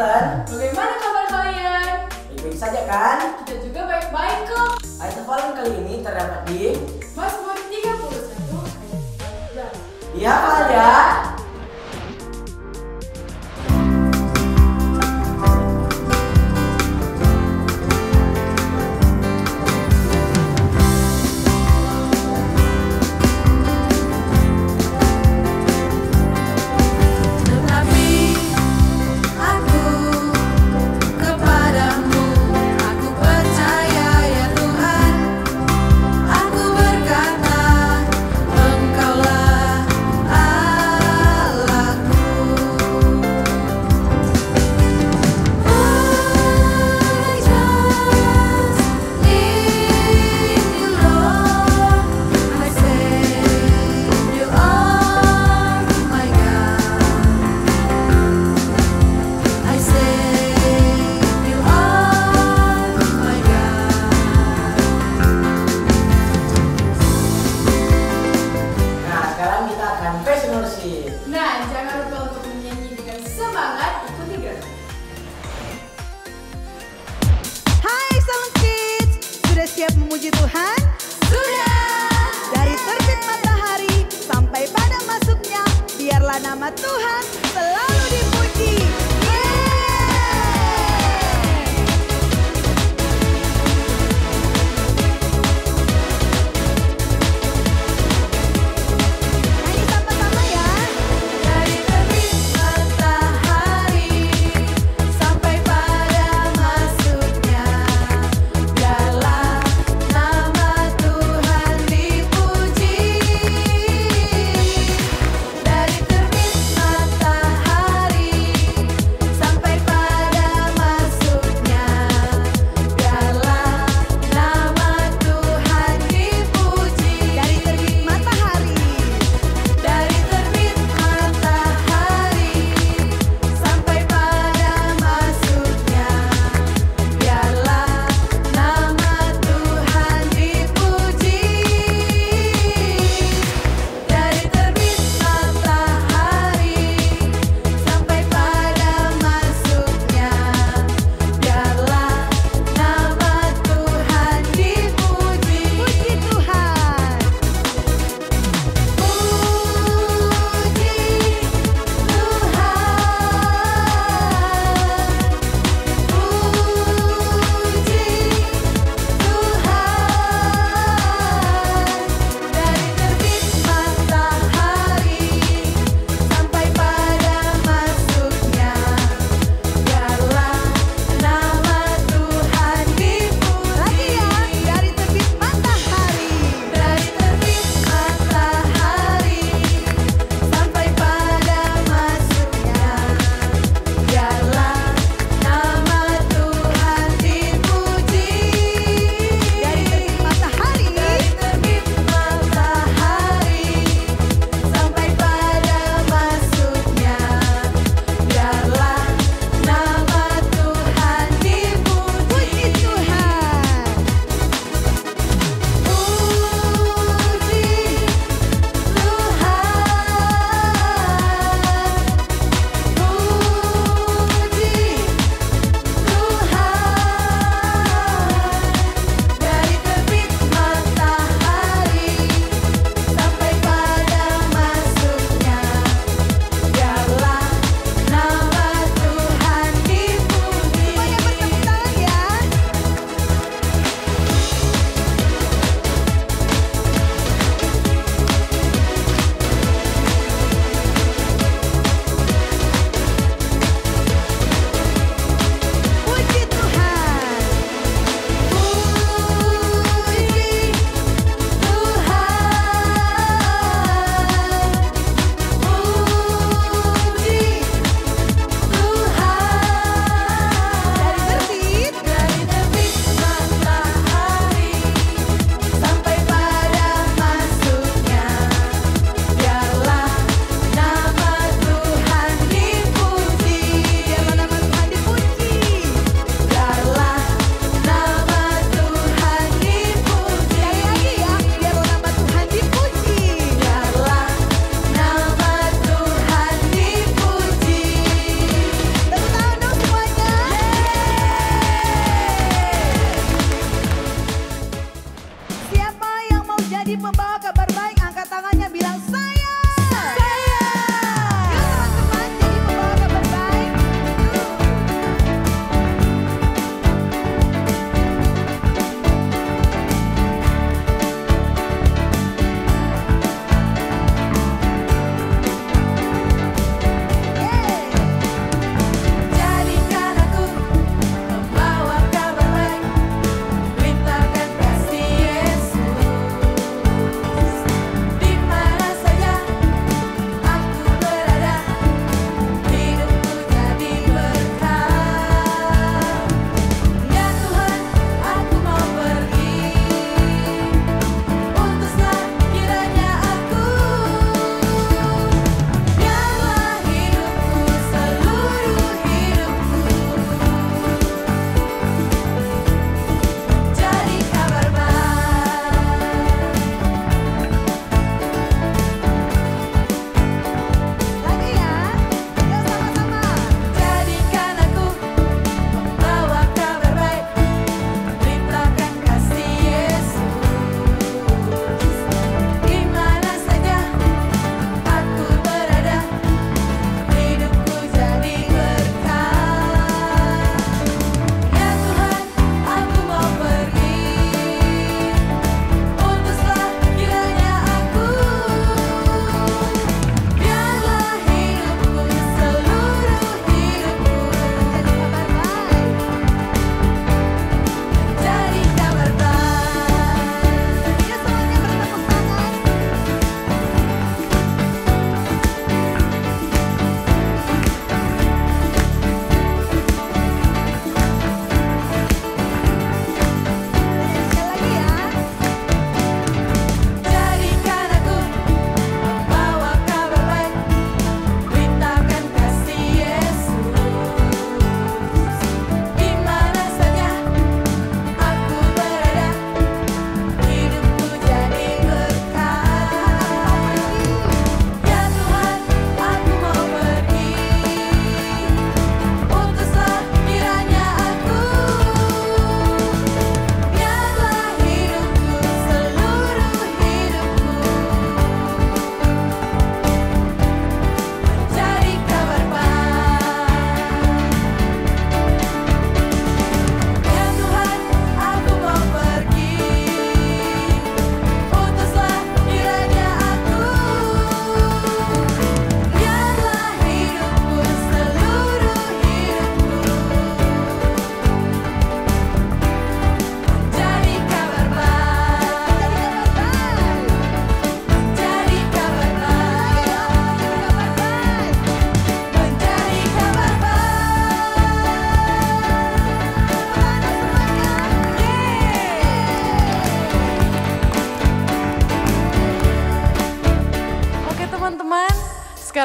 Nathan. Bagaimana kabar kalian? Baik-baik saja kan? Kita juga baik-baik kok. Ayat hafalan kali ini terdapat di Mazmur 31 ayat 11. dihafal ya.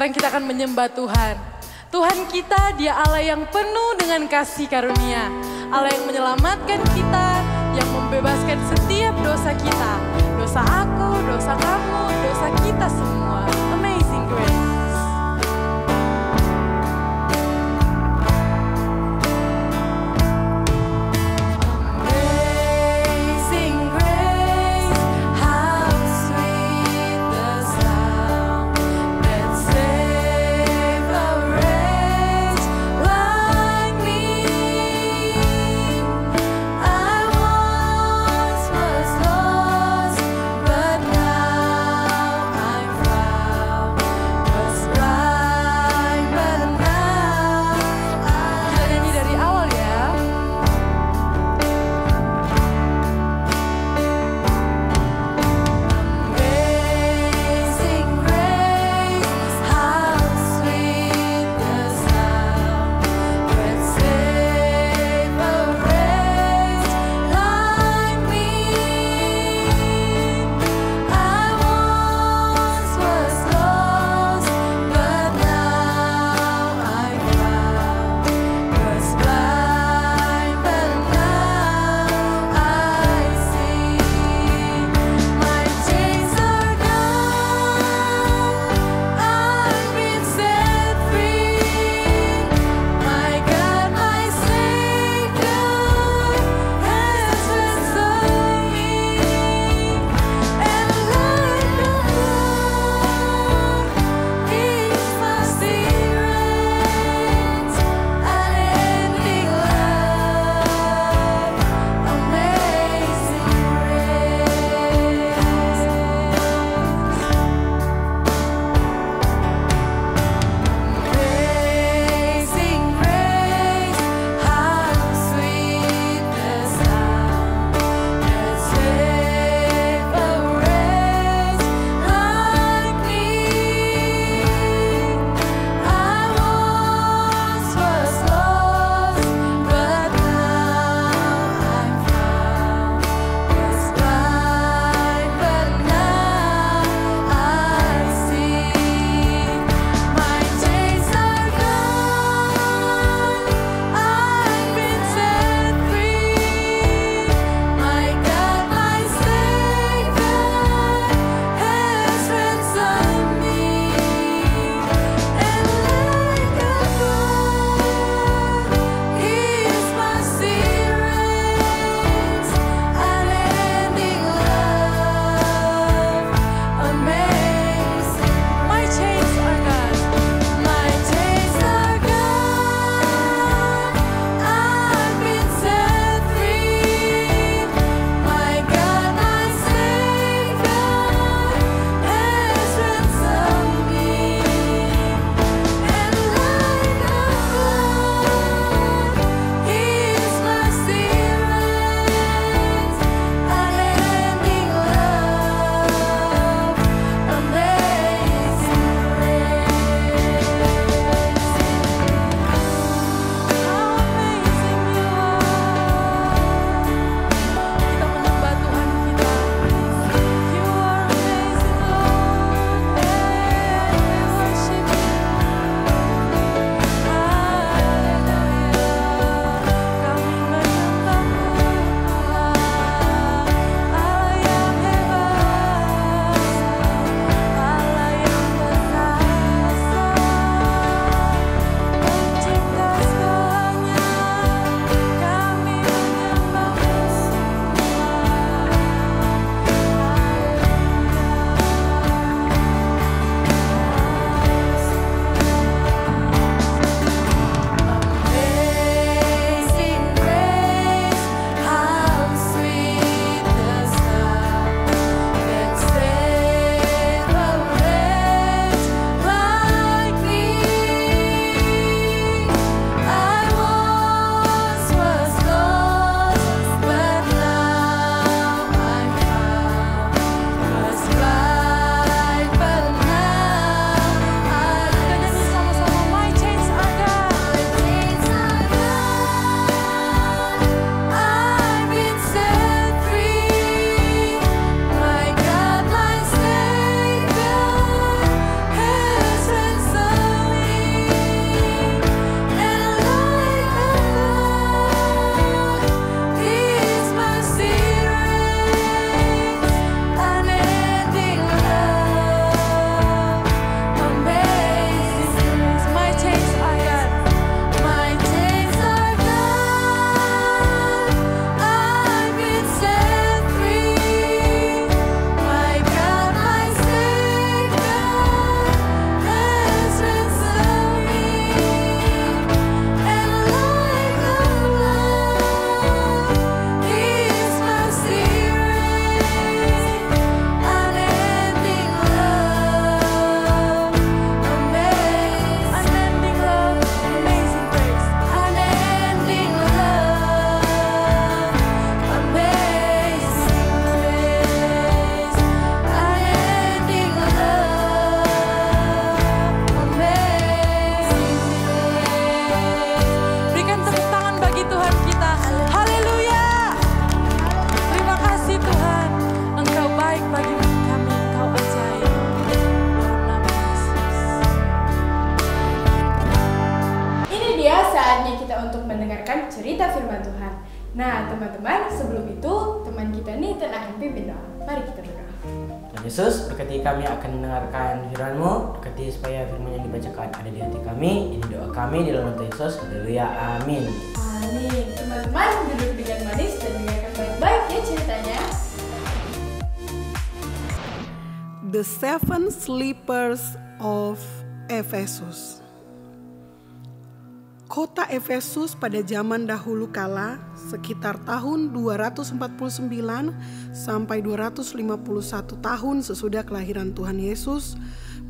sekarang kita akan menyembah Tuhan. Tuhan kita, Dia Allah yang penuh dengan kasih karunia. Allah yang menyelamatkan kita, yang membebaskan setiap dosa kita. Dosa aku, dosa kamu, dosa kita semua. Amazing Grace. But now I'm found. saatnya kita untuk mendengarkan cerita firman Tuhan. Nah teman-teman, sebelum itu teman kita nih akan pimpin doa. Mari kita berdoa. Tuhan Yesus, berkati kami akan mendengarkan firman-Mu, berkati supaya firman yang dibacakan ada di hati kami. Ini doa kami di dalam nama Tuhan Yesus. Haleluya, amin. Amin. Teman-teman duduk dengan manis dan dengarkan baik-baik ya ceritanya. The Seven Sleepers of Ephesus. Kota Efesus pada zaman dahulu kala, sekitar tahun 249 sampai 251 tahun sesudah kelahiran Tuhan Yesus,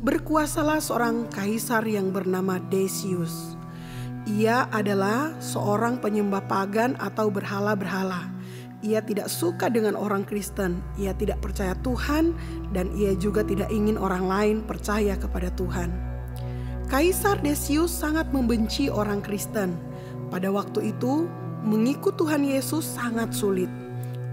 berkuasalah seorang kaisar yang bernama Decius. Ia adalah seorang penyembah pagan atau berhala-berhala. Ia tidak suka dengan orang Kristen, ia tidak percaya Tuhan, dan ia juga tidak ingin orang lain percaya kepada Tuhan. Kaisar Decius sangat membenci orang Kristen. Pada waktu itu, mengikut Tuhan Yesus sangat sulit.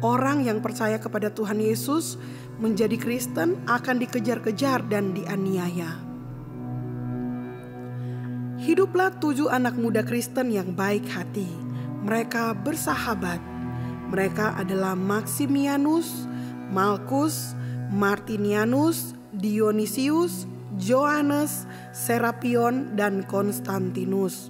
Orang yang percaya kepada Tuhan Yesus menjadi Kristen akan dikejar-kejar dan dianiaya. Hiduplah 7 anak muda Kristen yang baik hati. Mereka bersahabat. Mereka adalah Maximianus, Malkus, Martinianus, Dionysius, Johannes, Serapion, dan Konstantinus.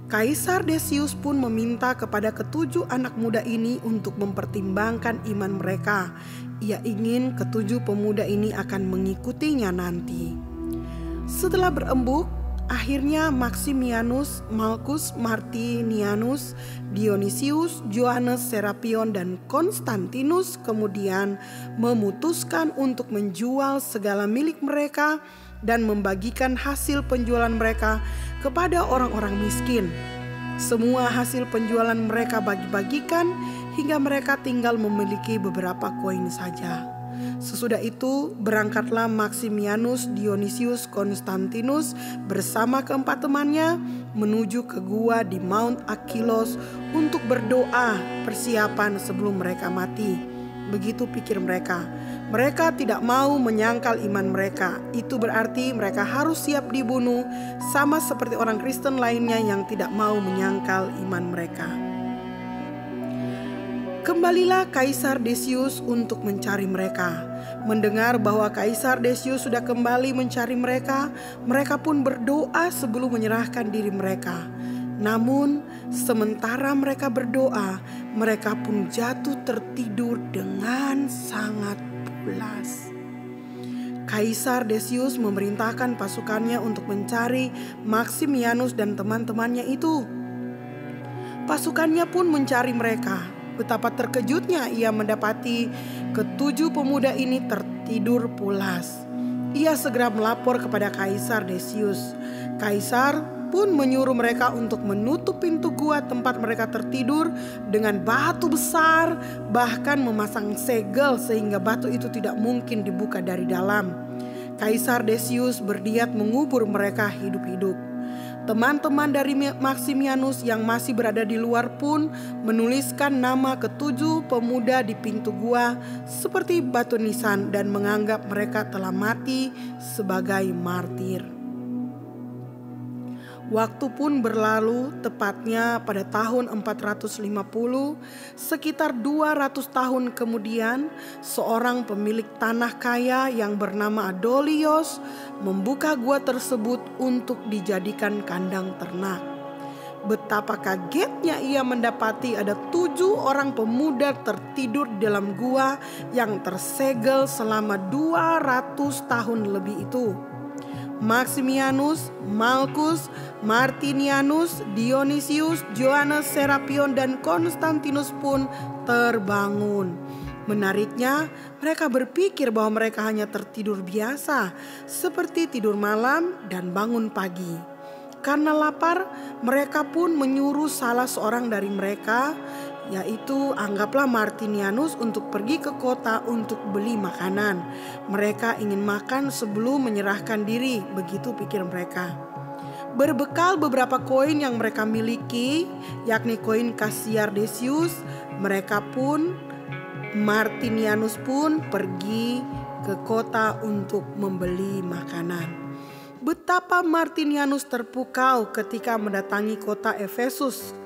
Kaisar Decius pun meminta kepada ke-7 anak muda ini untuk mempertimbangkan iman mereka. Ia ingin ke-7 pemuda ini akan mengikutinya nanti. Setelah berembuk, akhirnya Maximianus, Malkus, Martinianus, Dionysius, Johannes, Serapion, dan Konstantinus kemudian memutuskan untuk menjual segala milik mereka dan membagikan hasil penjualan mereka kepada orang-orang miskin. Semua hasil penjualan mereka bagi-bagikan hingga mereka tinggal memiliki beberapa koin saja. Sesudah itu berangkatlah Maximianus, Dionysius, Konstantinus bersama keempat temannya menuju ke gua di Mount Akylos untuk berdoa persiapan sebelum mereka mati. Begitu pikir mereka. Mereka tidak mau menyangkal iman mereka. Itu berarti mereka harus siap dibunuh, sama seperti orang Kristen lainnya yang tidak mau menyangkal iman mereka. Kembalilah Kaisar Decius untuk mencari mereka. Mendengar bahwa Kaisar Decius sudah kembali mencari mereka, mereka pun berdoa sebelum menyerahkan diri mereka. Namun, sementara mereka berdoa, mereka pun jatuh tertidur dengan sangat pulas. Kaisar Decius memerintahkan pasukannya untuk mencari Maximianus dan teman-temannya itu. Pasukannya pun mencari mereka. Betapa terkejutnya ia mendapati ke-7 pemuda ini tertidur pulas. Ia segera melapor kepada Kaisar Decius. Kaisar pun menyuruh mereka untuk menutup pintu gua tempat mereka tertidur dengan batu besar, bahkan memasang segel sehingga batu itu tidak mungkin dibuka dari dalam. Kaisar Decius berniat mengubur mereka hidup-hidup. Teman-teman dari Maximianus yang masih berada di luar pun menuliskan nama ke-7 pemuda di pintu gua seperti batu nisan dan menganggap mereka telah mati sebagai martir. Waktu pun berlalu, tepatnya pada tahun 450, sekitar 200 tahun kemudian, seorang pemilik tanah kaya yang bernama Adolios membuka gua tersebut untuk dijadikan kandang ternak. Betapa kagetnya ia mendapati ada 7 orang pemuda tertidur di dalam gua yang tersegel selama 200 tahun lebih itu. Maximianus, Malkus, Martinianus, Dionysius, Johannes, Serapion, dan Konstantinus pun terbangun. Menariknya, mereka berpikir bahwa mereka hanya tertidur biasa, seperti tidur malam dan bangun pagi. Karena lapar, mereka pun menyuruh salah seorang dari mereka, yaitu anggaplah Martinianus, untuk pergi ke kota untuk beli makanan. Mereka ingin makan sebelum menyerahkan diri, begitu pikir mereka. Berbekal beberapa koin yang mereka miliki, yakni koin Kaisar Decius, Martinianus pun pergi ke kota untuk membeli makanan. betapa Martinianus terpukau ketika mendatangi kota Efesus.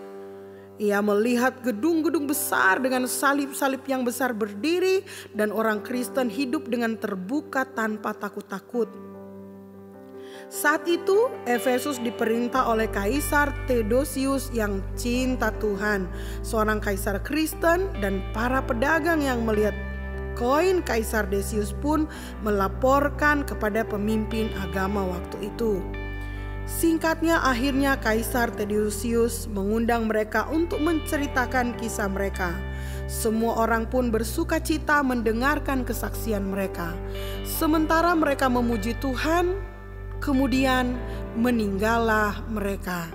Ia melihat gedung-gedung besar dengan salib-salib yang besar berdiri dan orang Kristen hidup dengan terbuka tanpa takut-takut. Saat itu Efesus diperintah oleh Kaisar Theodosius yang cinta Tuhan, seorang kaisar Kristen, dan para pedagang yang melihat koin Kaisar Decius pun melaporkan kepada pemimpin agama waktu itu. Singkatnya, akhirnya Kaisar Theodosius mengundang mereka untuk menceritakan kisah mereka. Semua orang pun bersuka cita mendengarkan kesaksian mereka. Sementara mereka memuji Tuhan, kemudian meninggallah mereka.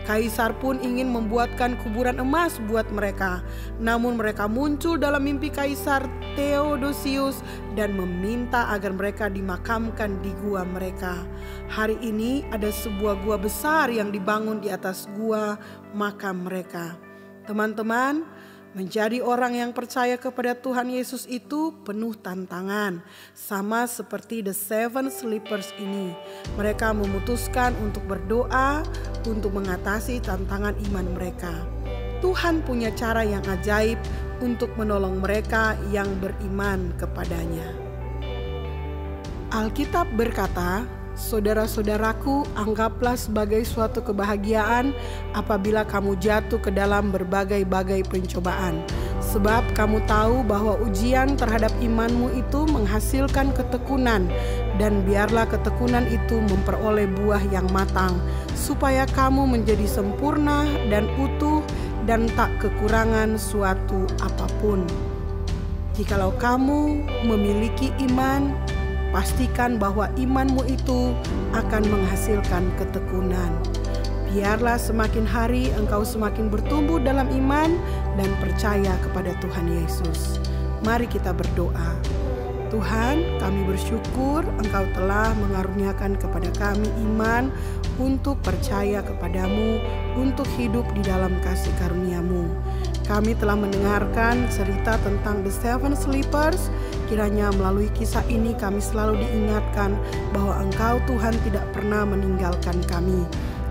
Kaisar pun ingin membuatkan kuburan emas buat mereka. Namun mereka muncul dalam mimpi Kaisar Theodosius dan meminta agar mereka dimakamkan di gua mereka. Hari ini ada sebuah gua besar yang dibangun di atas gua makam mereka. Teman-teman, menjadi orang yang percaya kepada Tuhan Yesus itu penuh tantangan. Sama seperti the seven sleepers ini. Mereka memutuskan untuk berdoa untuk mengatasi tantangan iman mereka. Tuhan punya cara yang ajaib untuk menolong mereka yang beriman kepadanya. Alkitab berkata, "Saudara-saudaraku, anggaplah sebagai suatu kebahagiaan apabila kamu jatuh ke dalam berbagai-bagai pencobaan. Sebab kamu tahu bahwa ujian terhadap imanmu itu menghasilkan ketekunan. Dan biarlah ketekunan itu memperoleh buah yang matang, supaya kamu menjadi sempurna dan utuh dan tak kekurangan suatu apapun. Jikalau kamu memiliki iman, pastikan bahwa imanmu itu akan menghasilkan ketekunan. Biarlah semakin hari engkau semakin bertumbuh dalam iman dan percaya kepada Tuhan Yesus." Mari kita berdoa. Tuhan, kami bersyukur Engkau telah mengaruniakan kepada kami iman untuk percaya kepadamu, untuk hidup di dalam kasih karunia-Mu. Kami telah mendengarkan cerita tentang the seven sleepers. Kiranya melalui kisah ini kami selalu diingatkan bahwa Engkau Tuhan tidak pernah meninggalkan kami.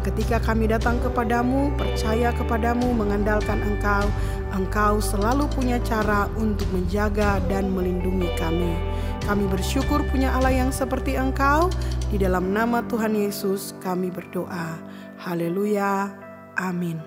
Ketika kami datang kepadamu, percaya kepadamu, mengandalkan Engkau, Engkau selalu punya cara untuk menjaga dan melindungi kami. Kami bersyukur punya Allah yang seperti Engkau. Di dalam nama Tuhan Yesus kami berdoa. Haleluya. Amin.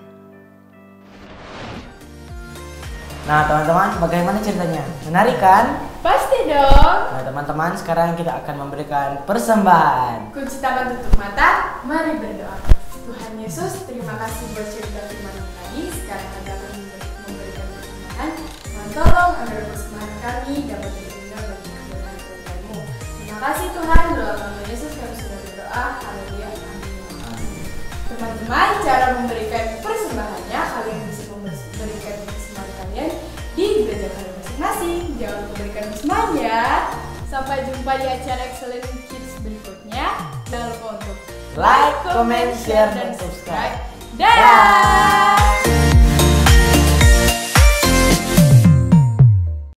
Nah teman-teman, bagaimana ceritanya? Menarik kan? Pasti dong. Nah teman-teman, sekarang kita akan memberikan persembahan. Kunci tangan, tutup mata, mari berdoa. Tuhan Yesus, terima kasih buat cerita firman tadi. Sekarang kami akan memberikan persembahan. Mohon tolong agar persembahan kami dapat berguna bagi kemuliaan kemuliaan-Mu. Terima kasih Tuhan, dalam nama Yesus kami sudah berdoa. Haleluya. Amin. Teman-teman, cara memberikan persembahannya, kalian bisa memberikan persembahan kalian di gereja kalian masing-masing. Jangan lupa berikan persembahan ya. Sampai jumpa di acara Excellent Kids berikutnya. Jangan lupa untuk Like, comment, share, dan subscribe. Dadah!